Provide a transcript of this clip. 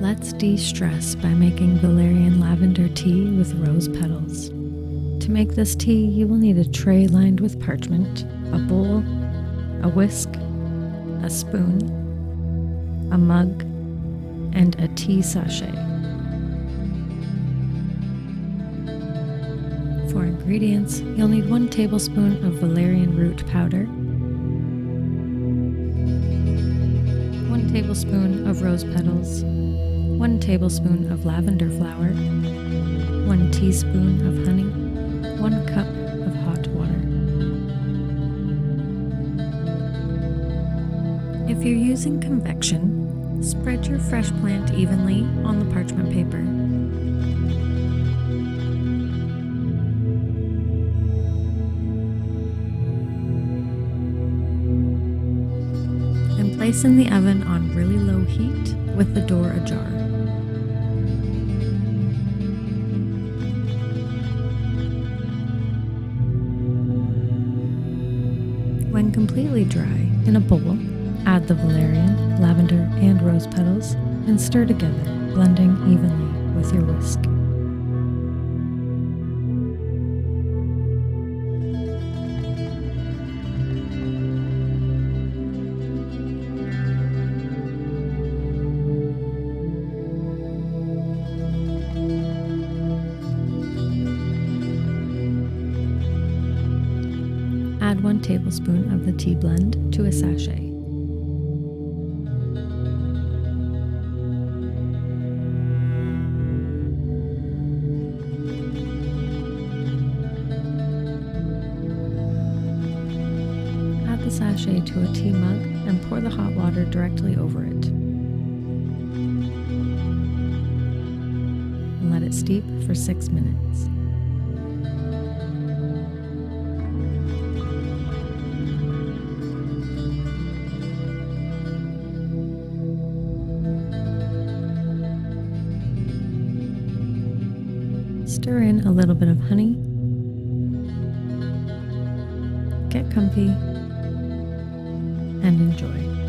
Let's de-stress by making Valerian lavender tea with rose petals. To make this tea, you will need a tray lined with parchment, a bowl, a whisk, a spoon, a mug, and a tea sachet. For ingredients, you'll need 1 tablespoon of valerian root powder, 1 tablespoon of rose petals, 1 tablespoon of lavender flower, 1 teaspoon of honey, 1 cup of hot water. If you're using convection, spread your fresh plant evenly on the parchment paper. And place in the oven on really low heat with the door ajar. When completely dry, in a bowl, add the valerian, lavender, and rose petals and stir together, blending evenly with your whisk. Add 1 tablespoon of the tea blend to a sachet. Add the sachet to a tea mug and pour the hot water directly over it. And let it steep for 6 minutes. Stir in a little bit of honey, get comfy, and enjoy.